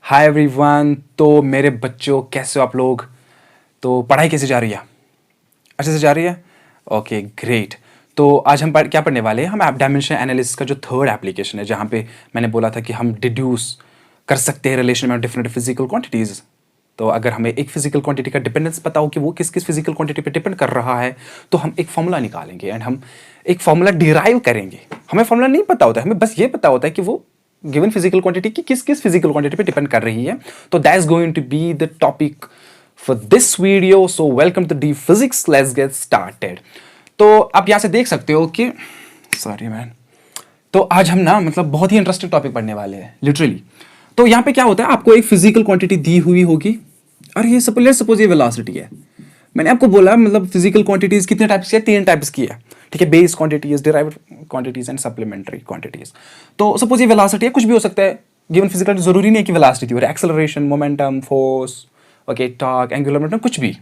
Hi everyone. तो मेरे बच्चों कैसे हो आप लोग? तो पढ़ाई कैसे जा रही है? अच्छे से जा रही है? Okay great. तो आज हम क्या पढ़ने वाले हैं? हम ऐप डायमेंशन एनालिसिस का जो थर्ड एप्लीकेशन है, जहाँ पे मैंने बोला था कि हम डिड्यूस कर सकते हैं रिलेशन में डिफरेंट फिजिकल क्वांटिटीज़। तो अगर हमें एक फिजिकल क्वांटिटी का डिपेंडेंस पता हो कि वो किस किस फिजिकल क्वांटिटी पे डिपेंड कर रहा है, तो हम एक फॉर्मूला निकालेंगे एंड हम एक फॉर्मूला डिराइव करेंगे। हमें फॉर्मूला नहीं पता होता है, हमें बस ये पता होता है कि वो गिवन फिजिकल क्वांटिटी की किस किस फिजिकल क्वांटिटी पे डिपेंड कर रही है। तो that's going to be the topic for this video. So welcome to the physics, let's get started. तो आप यहाँ से देख सकते हो कि सॉरी मैन, तो आज हम ना मतलब बहुत ही इंटरेस्टिंग टॉपिक पढ़ने वाले हैं लिटरली। तो यहाँ पे क्या होता है, आपको एक फिजिकल क्वांटिटी दी हुई होगी और ये सपोज ये वेलोसिटी है। मैंने आपको बोला मतलब फिजिकल क्वांटिटीज कितने टाइप्स की है? 3 टाइप्स की है, ठीक है। Base quantities, derived quantities and supplementary quantities. तो सपोज ये वेलोसिटी है, कुछ भी हो सकता है गिवन फिजिकल, जरूरी नहीं है कि वेलोसिटी हो, acceleration, momentum, force, okay, torque, angular momentum, कुछ भी।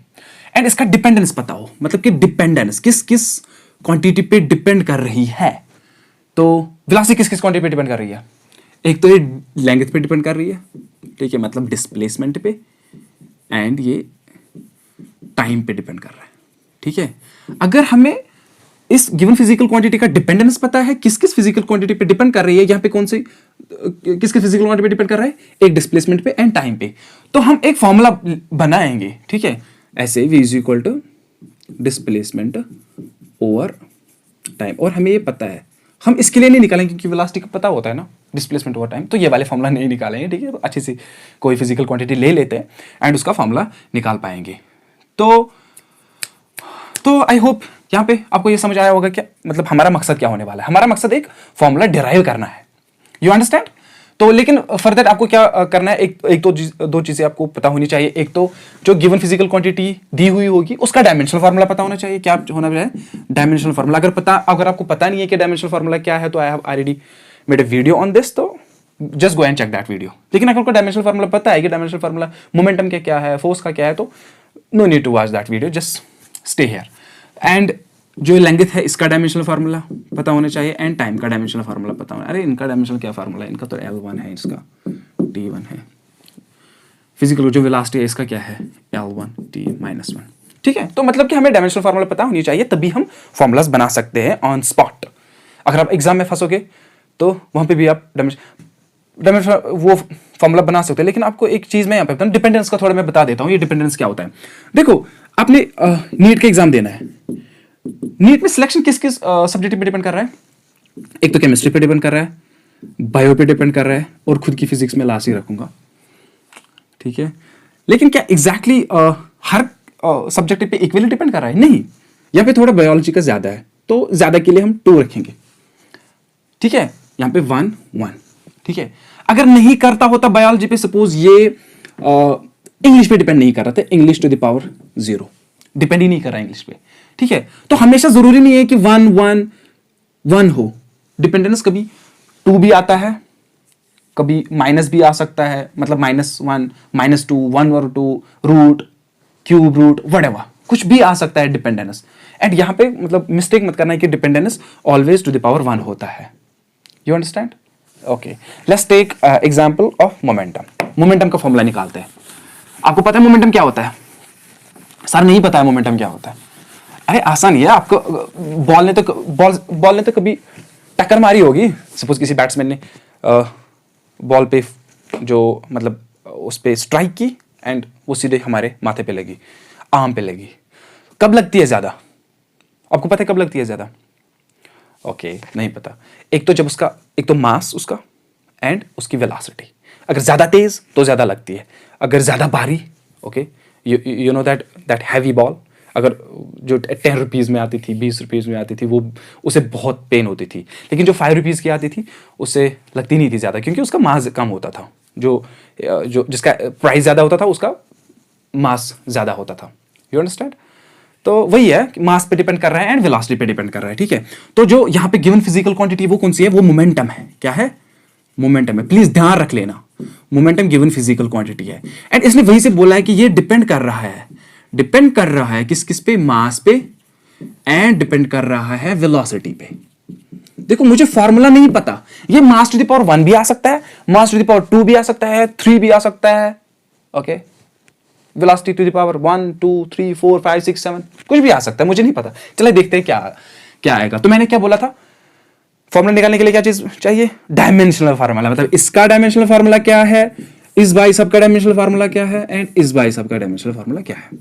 एंड इसका डिपेंडेंस पता हो, मतलब कि डिपेंडेंस किस किस क्वांटिटी पे डिपेंड कर रही है। तो वेलोसिटी किस किस क्वांटिटी पे डिपेंड कर रही है? एक तो ये लेंथ पे डिपेंड कर रही है, ठीक है, मतलब डिस्प्लेसमेंट पे, एंड ये टाइम पे डिपेंड कर रहा है, ठीक है। अगर हमें इस गिवन फिजिकल क्वांटिटी का डिपेंडेंस पता है, किस किस फिजिकल क्वांटिटी पे डिपेंड कर रही है, यहाँ पे कौन सी किस किस फिजिकल क्वांटिटी पे डिपेंड कर रहा है, एक डिस्प्लेसमेंट पे एंड टाइम पे, तो हम एक फॉर्मूला बनाएंगे, ठीक है। ऐसे v is equal to displacement over time. और हमें ये पता है, हम इसके लिए नहीं निकालेंगे क्योंकि वेलोसिटी का पता होता है ना, डिस्प्लेसमेंट ओवर टाइम, तो ये वाले फॉर्मूला नहीं निकालेंगे, ठीक है। तो अच्छी सी कोई फिजिकल क्वांटिटी ले लेते हैं एंड उसका फॉर्मूला निकाल पाएंगे। तो आई होप यहाँ पे आपको ये समझ आया होगा क्या मतलब हमारा मकसद क्या होने वाला है। हमारा मकसद एक फॉर्मूला डिराइव करना है, यू अंडरस्टैंड। तो लेकिन फर्दर आपको क्या करना है, एक तो दो चीजें आपको पता होनी चाहिए। एक तो जो गिवन फिजिकल क्वांटिटी दी हुई होगी उसका डायमेंशनल फार्मूला पता होना चाहिए। क्या होना चाहिए? Dimensional formula. अगर आपको पता नहीं है कि डायमेंशनल फार्मूला क्या है, तो I have already made a video on this, तो just go and check that video. लेकिन अगर आपको डायमेंशनल फार्मूला पता है कि डायमेंशनल फार्मूला मोमेंटम का क्या है, फोर्स का क्या है, तो no need to watch that video, just stay here. And जो लेंथ है इसका डायमेंशनल फार्मूला पता होना चाहिए एंड टाइम का डायमेंशनल फार्मूला पता होना। अरे इनका डायमेंशनल क्या फार्मूला है? इनका तो L1 है, इसका T1 है। फिजिकल जो वेलोसिटी है इसका क्या है? L1 T-1, ठीक है। तो मतलब कि हमें डायमेंशनल फार्मूला पता होनी चाहिए, तभी हम फॉर्मूलाज बना सकते हैं ऑन स्पॉट। अगर आप एग्जाम में फंसोगे तो वहां पे भी आप डायमेंशनल वो फॉर्मूला बना सकते हैं। लेकिन आपको एक चीज मैं यहाँ पे बताऊँ, डिपेंडेंस का थोड़ा मैं बता देता हूँ। ये डिपेंडेंस क्या होता है, देखो आपने नीट का एग्जाम देना है। नीट में सिलेक्शन किस किस सब्जेक्ट पे डिपेंड कर रहा है? एक तो केमिस्ट्री पे डिपेंड कर रहा है, बायो पे डिपेंड कर रहा है, और खुद की फिजिक्स में लास्ट ही रखूंगा, ठीक है। लेकिन क्या एग्जैक्टली हर सब्जेक्ट पे इक्वली डिपेंड कर रहा है? नहीं, यहाँ पे थोड़ा बायोलॉजी का ज्यादा है, तो ज्यादा के लिए हम 2 रखेंगे, ठीक है। यहाँ पे 1 1, ठीक है। अगर नहीं करता होता बायोलॉजी पे, सपोज ये इंग्लिश पे डिपेंड नहीं कर रहा था, English to the power 0 depend ही नहीं कर रहा इंग्लिश पे, ठीक है। तो हमेशा जरूरी नहीं है कि 1 1 1 हो, डिपेंडेंस कभी 2 भी आता है, कभी माइनस भी आ सकता है, मतलब -1 -2 1 और 2 रूट क्यूब रूट व्हाटएवर कुछ भी आ सकता है डिपेंडेंस। एंड यहां पे मतलब मिस्टेक मत करना है कि dependence always to the power 1 होता है, you understand. Okay, let's take example of momentum. Momentum का फॉर्मूला निकालते हैं। आपको पता है मोमेंटम क्या होता है? सर नहीं पता है मोमेंटम क्या होता है। अरे आसान ही है, आपको बॉल ने तो कभी टक्कर मारी होगी। सपोज किसी बैट्समैन ने बॉल पे जो मतलब उस पे स्ट्राइक की एंड वो सीधे हमारे माथे पे लगी, आर्म पे लगी। कब लगती है ज्यादा? आपको पता है कब लगती है ज्यादा? ओके, नहीं पता। एक तो मास उसका एंड उसकी वेलोसिटी। अगर ज्यादा तेज तो ज्यादा लगती है, अगर ज्यादा भारी, okay, you know that heavy ball, अगर जो 10 रुपीज़ में आती थी, 20 रुपीज़ में आती थी, वो उसे बहुत पेन होती थी। लेकिन जो 5 रुपीज़ की आती थी उससे लगती नहीं थी ज़्यादा, क्योंकि उसका मास कम होता था। जो जिसका प्राइस ज़्यादा होता था उसका मास ज़्यादा होता था, यू अंडरस्टैंड। तो वही है, मास पे डिपेंड कर रहा है एंड वेलोसिटी पे डिपेंड कर रहा है, ठीक है। तो जो यहाँ पे गिवन फिजिकल क्वांटिटी वो कौन सी है? वो मोमेंटम है। क्या है? मोमेंटम है। प्लीज ध्यान रख लेना, मोमेंटम गिवन फिजिकल क्वांटिटी है। एंड इसने वहीं से बोला है कि ये डिपेंड कर रहा है किस किस पे? मास पे, एंड डिपेंड कर रहा है वेलोसिटी पे, देखो मुझे फॉर्मूला नहीं पता, ये मास टू द पावर 1 भी आ सकता है, मास टू द पावर 2 भी आ सकता है, 3 भी आ सकता है, okay, velocity to the power 1 2 3 4 5 6 7 कुछ भी आ सकता है, मुझे नहीं पता। चलिए देखते हैं क्या क्या आएगा। तो मैंने क्या बोला था, फॉर्मूला निकालने के लिए क्या चीज चाहिए, डायमेंशनल फार्मूला, मतलब इसका डायमेंशनल फार्मूला क्या है, इस बाई सब का डायमेंशनल फार्मूला क्या है, एंड इस बाई सब का डायमेंशनल फार्मूला क्या है।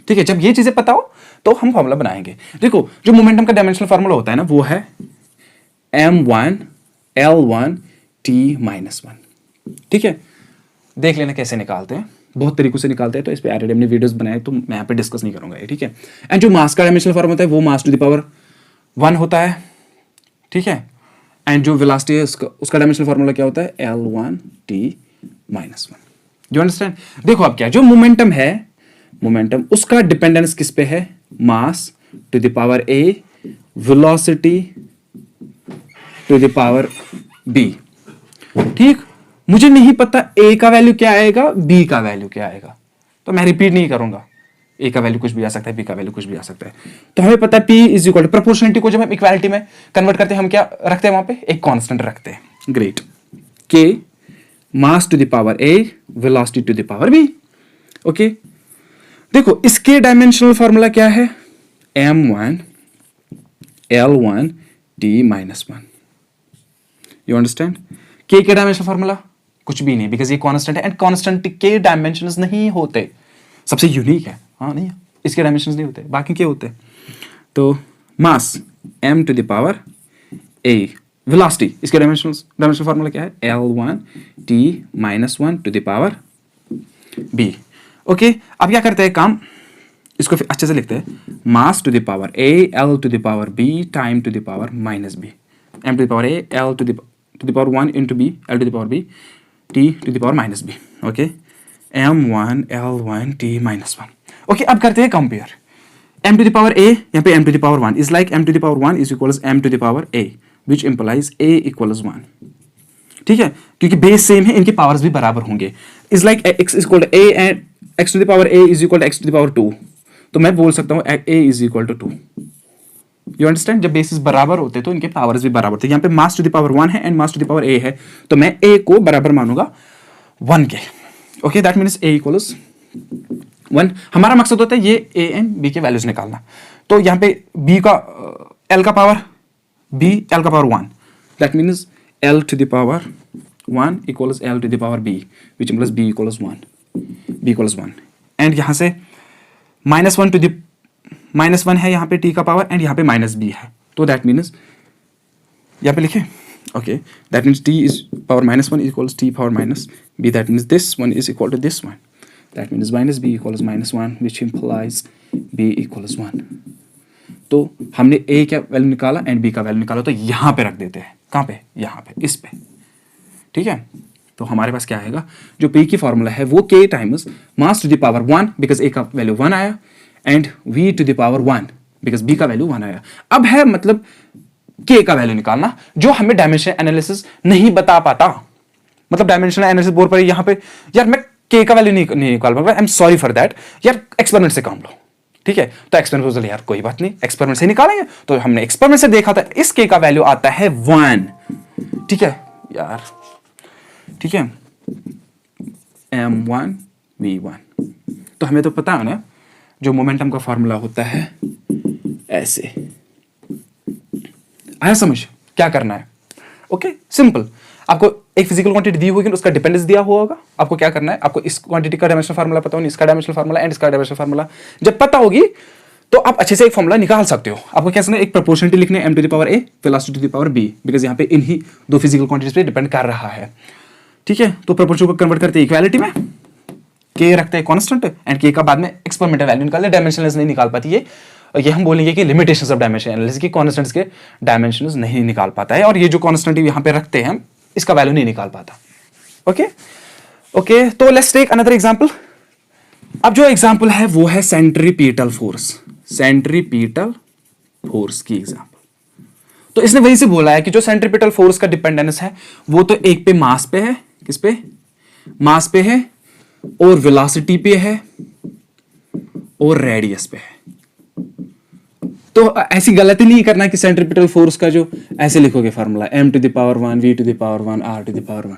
ठीक है, जब ये चीजें पता हो तो हम फॉर्मूला बनाएंगे। देखो जो मोमेंटम का डायमेंशनल फार्मूला होता है ना, वो है m1 l1 t माइनस 1। ठीक है, देख लेना कैसे निकालते हैं, बहुत तरीकों से निकालते हैं, तो इस पे ऑलरेडी हमने वीडियोस बनाए, तो मैं यहाँ पे डिस्कस नहीं करूंगा ये। ठीक है, एंड जो मास का डायमेंशनल फार्मूला होता है वो मास टू द पावर 1 होता है। ठीक है, एंड जो वेलोसिटी है उसका डायमेंशनल फार्मूला क्या होता है, l1 t minus 1। You understand. देखो अब क्या, जो मोमेंटम है, मोमेंटम उसका डिपेंडेंस किस पे है, mass to the power a velocity to the power b। ठीक, मुझे नहीं पता a का वैल्यू क्या आएगा, b का वैल्यू क्या आएगा, तो मैं रिपीट नहीं करूंगा। a का वैल्यू कुछ भी आ सकता है, b का वैल्यू कुछ भी आ सकता है। तो हमें पता है p is equal to, proportionality को जब हम इक्वालिटी में कन्वर्ट करते हैं हम क्या रखते हैं, वहां पे एक कांस्टेंट रखते हैं, great, k mass to the power a velocity to the power b। Okay, देखो इसके डायमेंशनल फार्मूला क्या है, m1 l1 t minus 1। You understand. k के डायमेंशनल फार्मूला कुछ भी नहीं, बिकॉज ये कांस्टेंट है, एंड कांस्टेंट के डायमेंशंस नहीं होते, सबसे यूनिक है, हाँ नहीं इसके डायमेंशंस नहीं होते, बाकी के होते। तो mass m to the power a, velocity इसके डायमेंशनल फार्मूला क्या है, l1 t minus 1 to the power b। Okay, अब क्या करते हैं काम, इसको फिर अच्छे से लिखते हैं, mass to the power a l to the power b time to the power minus b, m to the power a l to the power 1 into b l to the power b t to the power minus b। Okay, m1 l1 t minus 1। Okay, अब करते हैं compare, m to the power a, यहाँ पे m to the power 1 is like m to the power 1 is equals m to the power a which implies a equals 1। ठीक है, क्योंकि base same है, इनके पावर्स भी बराबर होंगे, is like x is equal to a and x to the power a is equal to x to the power 2। तो मैं बोल सकता हूँ a is equal to 2। You understand, जब बेसिस बराबर होते तो इनके पावर्स भी बराबर थे। यहाँ पे मास टू द पावर 1 है and mass to the power a है, तो मैं a को बराबर मानूंगा 1 के। Okay, that means a equals 1। हमारा मकसद होता है ये a एंड b के वैल्यूज निकालना। तो यहाँ पे b का l का पावर b l का power 1, that means l to the power 1 equals l to the power b which equals b equals 1 and यहाँ से -1 टू द -1 है यहाँ पे t का पावर, एंड यहाँ पे -b है, तो दैट मीन्स यहाँ पे लिखे, okay, that means t is power -1 equals t power -b, that means this one is equal to this one, that means -b equals -1 which implies b equals 1। तो हमने a का value निकाला and b का value निकाला, तो यहाँ पे रख देते हैं, कहाँ पे, यहाँ पे, इस पे। ठीक है, तो हमारे पास क्या आएगा, जो p की फॉर्मूला है वो k times mass to the power 1 because a का वैल्यू 1 आया, and v to the power 1 because b का वैल्यू 1 आया। अब है मतलब k का वैल्यू निकालना, जो हमें डायमेंशन एनालिसिस नहीं बता पाता, मतलब डायमेंशन एनालिसिस बोर्ड पर यहाँ पे यार मैं k का वैल्यू नहीं निकाल पाऊंगा, I am sorry for that, यार एक्सपेरिमेंट से काम लो। ठीक है, तो एक्सपेरिमेंट यार कोई बात नहीं, एक्सपेरिमेंट से निकालेंगे। तो हमने एक्सपेरिमेंट से देखा था इस k का वैल्यू आता है 1। ठीक है यार, ठीक है, m1 v1। तो हमें तो पता है ना, जो मोमेंटम का फॉर्मूला होता है ऐसे, आया समझ क्या करना है। ओके, सिंपल, आपको एक फिजिकल क्वांटिटी दी होगी, उसका डिपेंडेंस दिया होगा, आपको क्या करना है, आपको इस क्वांटिटी का डायमेंशनल फार्मूला पता होगा, इसका डायमेंशनल फार्मूला एंड इसका डायमेंशनल फार्मूला जब पता होगी तो आप अच्छे से एक फॉर्मूला निकाल सकते हो। आपको क्या करना है, एक प्रोपोर्शनलिटी लिखनी है m to the power a velocity to the power b, because यहाँ पे इन्हीं दो फिजिकल क्वांटिटीज पे डिपेंड कर रहा है। ठीक है, तो प्रोपोर्शन को कन्वर्ट करते हैं इक्वालिटी में, k रखते हैं कांस्टेंट एंड k का बाद में एक्सपेरिमेंटल वैल्यू निकालते, डायमेंशनलेस नहीं निकाल पाती ये हम बोलेंगे कि लिमिटेशंस ऑफ डायमेंशन एनालिसिस की, कांस्टेंट्स के डायमेंशंस नहीं निकाल पाता है, और ये जो कांस्टेंट यहाँ पे रखते हैं इसका वैल्यू नहीं निकाल पाता। ओके ओके, तो लेट्स टेक अनदर एग्जांपल। अब जो एग्जांपल है वो है सेंट्रीपिटल फोर्स, सेंट्रीपिटल फोर्स की एग्जांपल। तो इसने वही से बोला है कि जो सेंट्रीपिटल फोर्स का डिपेंडेंस है वो तो एक पे मास पे है, किस पे, मास पे है, और वेलोसिटी पे है, और रेडियस पे है। तो ऐसी गलती नहीं करना कि सेंट्रीपिटल फोर्स का जो ऐसे लिखोगे फार्मूला m⁻1 v⁻1 r⁻1,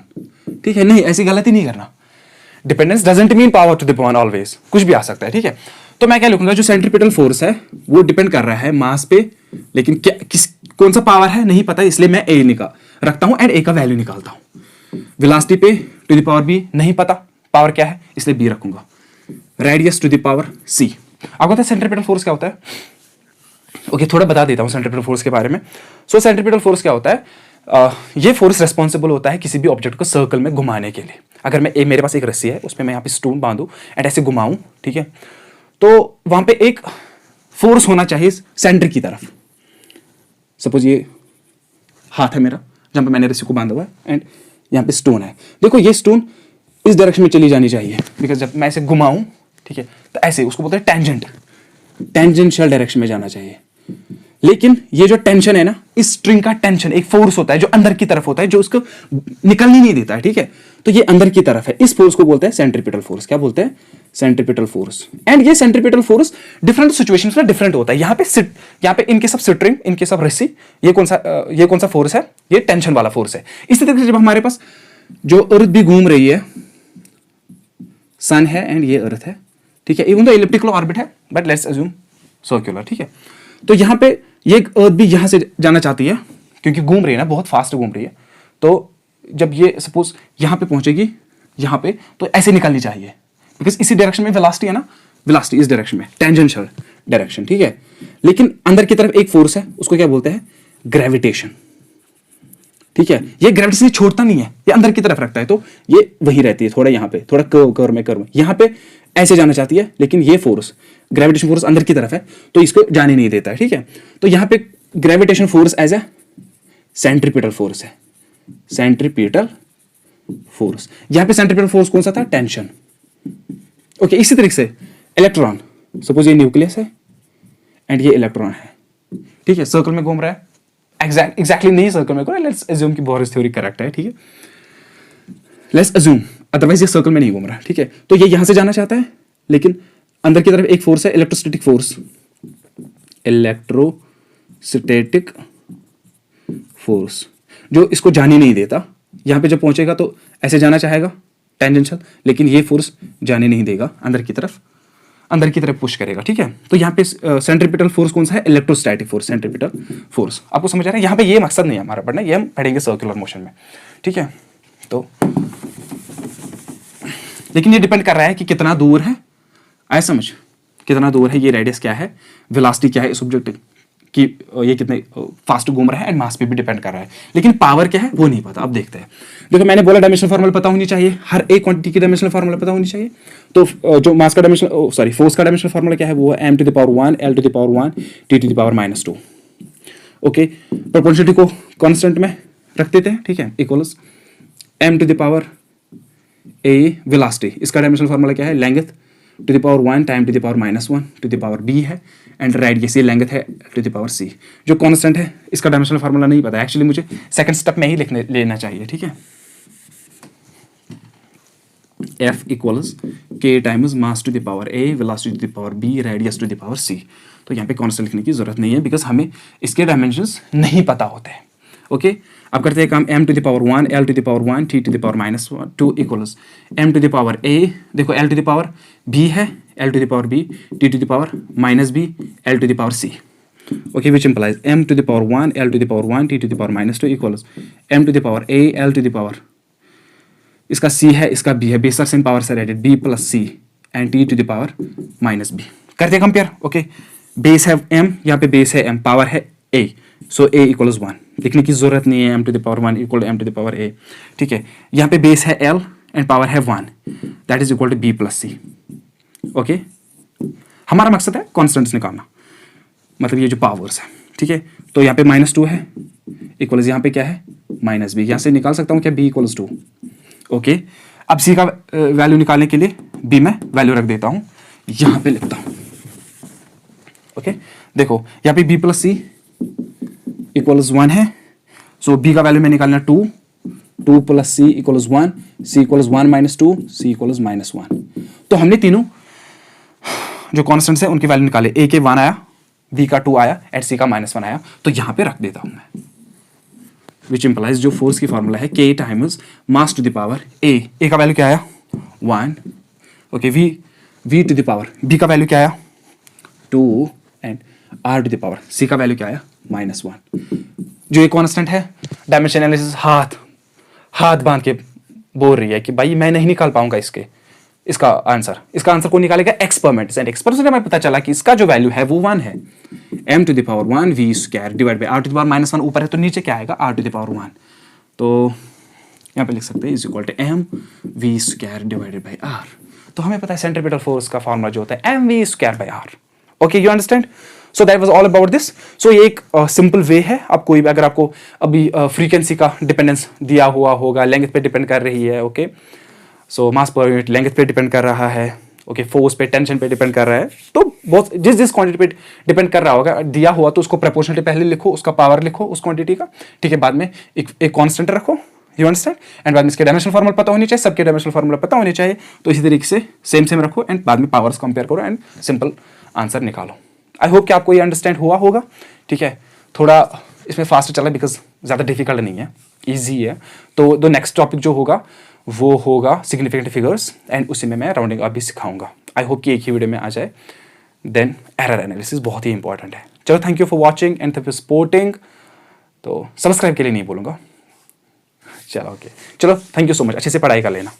ठीक है, नहीं, ऐसी गलती नहीं करना। Dependence doesn't mean power to the power always, कुछ भी आ सकता है, ठीक है। तो मैं क्या लिखूंगा, जो सेंट्रीपिटल फोर्स है वो डिपेंड कर रहा है मास पे, लेकिन क्या कौन सा पावर है नहीं पता, इसलिए मैं ए निकाल रखता हूं एंड ए का वैल्यू निकालता हूं। वेलोसिटी पे टू द पावर बी नहीं पता पावर क्या है, इसलिए बी रखूंगा। रेडियस टू द पावर सी। आपको पता है सेंट्रीपिटल फोर्स क्या होता है? ओके, थोड़ा बता देता हूँ सेंट्रीपिटल फोर्स के बारे में। सो सेंट्रीपिटल फोर्स क्या होता है? ये फोर्स रेस्पॉन्सिबल होता है किसी भी ऑब्जेक्ट को सर्कल में घुमाने के लिए। अगर मेरे पास एक रस्सी है, उसमें मैं यहाँ पे स्टोन बांधूं एंड ऐसे घुमाऊं, ठीक है, तो वहां पे एक फोर्स होना चाहिए सेंटर की तरफ। सपोज ये हाथ है मेरा, जहां पे मैंने रस्सी को बांधा हुआ है एंड यहाँ पे स्टोन है। देखो ये स्टोन इस डायरेक्शन में चली जानी चाहिए, बिकॉज जब मैं ऐसे घुमाऊं, ठीक है, तो ऐसे उसको बोलते हैं टेंजेंशियल डायरेक्शन में जाना चाहिए। लेकिन ये जो टेंशन है ना, इस स्ट्रिंग का टेंशन एक फोर्स होता है जो अंदर की तरफ होता है, जो उसको निकलने नहीं देता है, ठीक है। तो ये अंदर की तरफ है, इस फोर्स को बोलते हैं सेंट्रीपिटल फोर्स। क्या बोलते हैं? Centripetal force. एंड ये सेंट्रीपिटल फोर्स डिफरेंट सिचुएशंस में डिफरेंट होता है। यहाँ पे इनके सब स्ट्रिंग, इनके सब रस्सी, ये कौन सा फोर्स है? ये टेंशन वाला फोर्स है। इसी तरीके से जब हमारे पास जो अर्थ भी घूम रही है, सन है एंड ये अर्थ है, ठीक है, इवन तो इलिप्टिकल ऑर्बिट है, बट लेट्स अज्यूम सर्कुलर, ठीक है। तो यहाँ पे ये अर्थ भी यहाँ से जाना चाहती है, क्योंकि घूम रही है ना, बहुत फास्ट घूम रही है। तो जब ये सपोज यहाँ पे पहुंचेगी, यहाँ पे, तो ऐसे निकलनी चाहिए, बिकॉज इसी डायरेक्शन में वेलोसिटी है ना, वेलोसिटी इस डायरेक्शन में, टेंजेंशियल डायरेक्शन, ठीक है। लेकिन अंदर की तरफ एक फोर्स है, उसको क्या बोलते हैं? ग्रेविटेशन, ठीक है। ये ग्रेविटेशन छोड़ता नहीं है, ये अंदर की तरफ रखता है, तो ये वही रहती है, थोड़ा यहाँ पे, थोड़ा कर्व, यहाँ पे ऐसे जाना चाहती है, लेकिन ये फोर्स, ग्रेविटेशन फोर्स अंदर की तरफ है, तो इसको जाने नहीं देता है, ठीक है। तो यहाँ पे gravitation force as a centripetal force है, सेंट्रीपिटल फोर्स। यहाँ पे सेंट्रीपिटल फोर्स कौन सा था? टेंशन। ओके, इसी तरीके से इलेक्ट्रॉन, सपोज ये न्यूक्लियस है एंड ये इलेक्ट्रॉन है, ठीक है, सर्कल में घूम रहा है, एग्जैक्टली नहीं सर्कल में, लेट्स अज्यूम कि बोरिस थ्योरी करेक्ट है, ठीक है, लेट्स अज्यूम, अदरवाइज ये सर्कल में नहीं घूम रहा, ठीक है। तो ये यहां से जाना चाहता है, लेकिन अंदर की तरफ एक फोर्स है, इलेक्ट्रोस्टैटिक फोर्स, जो इसको जाने नहीं देता। यहां पे जब पहुंचेगा तो ऐसे जाना चाहेगा, टेंजेंशियल, लेकिन ये फोर्स जाने नहीं देगा, अंदर की तरफ पुश करेगा, ठीक है। तो यहाँ पे सेंट्रीपिटल फोर्स कौन सा है? Electrostatic force, centripetal force. आपको समझ आ रहा है? यहाँ पे ये मकसद नहीं है हमारा पढ़ना, ये हम पढ़ेंगे सर्कुलर मोशन में, ठीक है। तो लेकिन ये डिपेंड कर रहा है कि कितना दूर है, आया समझ, कितना दूर है, ये रेडियस क्या है, वेलोसिटी क्या है इस ऑब्जेक्ट की, ये कितने फास्ट घूम रहा है, एंड मास पे भी डिपेंड कर रहा है। लेकिन पावर क्या है वो नहीं पता। अब देखते हैं। देखो, मैंने बोला डायमेंशनल फार्मूला पता होनी चाहिए, हर एक क्वांटिटी की डायमेंशनल फार्मूला पता होनी चाहिए। तो जो मास का फोर्स का डायमेंशनल फार्मूला क्या है? वो है m⁻1 l⁻1 t⁻²। Okay, proportionality को कांस्टेंट में रख देते हैं, ठीक है, इक्वल्स m⁻a वेलोसिटी, इसका डायमेंशनल फार्मूला क्या है? लेंथ (1 टाइम (-1) b है, एंड रेडियस ये लेंथ है (c). जो कांस्टेंट है, इसका डायमेंशनल फार्मूला नहीं पता, एक्चुअली मुझे सेकंड स्टेप में ही लेना चाहिए, ठीक है। F equals k times mass to the power a, velocity to the power b, radius to the power c। तो यहाँ पे कांस्टेंट लिखने की जरूरत नहीं है, बिकॉज हमें इसके डायमेंशंस नहीं पता होते हैं। ओके, अब करते हैं काम m⁻1 l⁻1 t⁻²2 equals m⁻a, देखो l⁻b है, l⁻b t⁻−b l⁻c। Okay, which implies m⁻1 l⁻1 t⁻−2 equals m⁻a l⁻, इसका c है, इसका b है, बेस आर सेम, पावर से rated b + c and t⁻−b। करते हैं कंपेयर। ओके, बेस है m, यहाँ पे बेस है m, पावर है a, सो a इक्वल्स 1। लिखने की जरूरत नहीं है, m⁻1 इक्वल m⁻a, ठीक है। यहाँ पे बेस है l एंड पावर है 1, that is equal to b + c। Okay, हमारा मकसद है कॉन्स्टेंट्स निकालना, मतलब ये जो पावर्स है, ठीक है। तो यहाँ पे -2 है, इक्वल्स यहाँ पे क्या है? -b। यहाँ से निकाल सकता हूँ क्या? b = 2। ओके, अब c का वैल्यू निकालने के लिए b में वैल्यू रख देता हूँ, यहाँ पे लिखता हूँ। ओके, देखो यहाँ पे b + c इक्वल्स 1 है, सो b का वैल्यू में निकालना 2 + c equals 1, c equals 1 - 2, c equals -1। तो हमने तीनों जो कॉन्स्टेंट्स है उनकी वैल्यू निकाले। a के 1 आया, V का 2 आया एंड C का -1 आया, तो यहाँ पे रख देता हूँ मैं, विच इम्प्लाइज जो फोर्स की फॉर्मूला है K times mass to the power A का वैल्यू क्या आया 1, okay, V to the power B का वैल्यू क्या आया 2 and R to the power C का वैल्यू क्या आया -1। जो ये कॉन्स्टेंट है, डायमेंशन एनालिसिस हाथ बांध के बोल रही है कि भाई मैं नहीं निकाल पाऊंगा इसका आंसर को निकालेगा एक्सपेरिमेंट एंड एक्सपेरिमेंट से हमें पता चला कि इसका जो वैल्यू है वो 1 है, m to the power 1 v square divide by r to the power -1 ऊपर है तो नीचे क्या आएगा r टू द पावर 1, तो यहाँ पे लिख सकते हैं is equal to m v square divided by r। तो हमें पता है सेंट्रीपिटल फोर्स का फॉर्मूला जो होता है m v square by r। Okay, you understand? So that was all about this. सो ये एक सिंपल वे है, आप कोई भी अगर आपको अभी फ्रीक्वेंसी का डिपेंडेंस दिया हुआ होगा, लेंथ पे डिपेंड कर रही है, ओके, सो मास पर यूनिट लेंथ पे डिपेंड कर रहा है, ओके, फोर्स पे टेंशन पे डिपेंड कर रहा है, तो बहुत जिस क्वांटिटी पे डिपेंड कर रहा होगा दिया हुआ तो उसको प्रोपोर्शनली पहले लिखो, उसका पावर लिखो उस क्वांटिटी का, ठीक है, बाद में एक कांस्टेंट रखो, यू अंडरस्टैंड, एंड बाद में इसके डायमेंशनल फार्मूला पता होनी चाहिए, सबके डायमेंशनल फार्मूला पता होने चाहिए, तो इसी तरीके से सेम रखो एंड बाद में पावर्स कंपेयर करो एंड सिंपल आंसर निकालो। आई होप कि आपको ये अंडरस्टैंड हुआ होगा, ठीक है, थोड़ा इसमें फास्ट चला बिकॉज ज़्यादा डिफिकल्ट नहीं है, ईजी है। तो द नेक्स्ट टॉपिक जो होगा वो होगा सिग्निफिकेंट फिगर्स एंड उसी में मैं राउंडिंग अप भी सिखाऊंगा। आई होप कि एक ही वीडियो में आ जाए। देन एरर एनालिसिस बहुत ही इंपॉर्टेंट है। चलो, thank you for watching and for supporting. तो सब्सक्राइब के लिए नहीं बोलूँगा, चलो ओके, चलो थैंक यू सो मच, अच्छे से पढ़ाई कर लेना।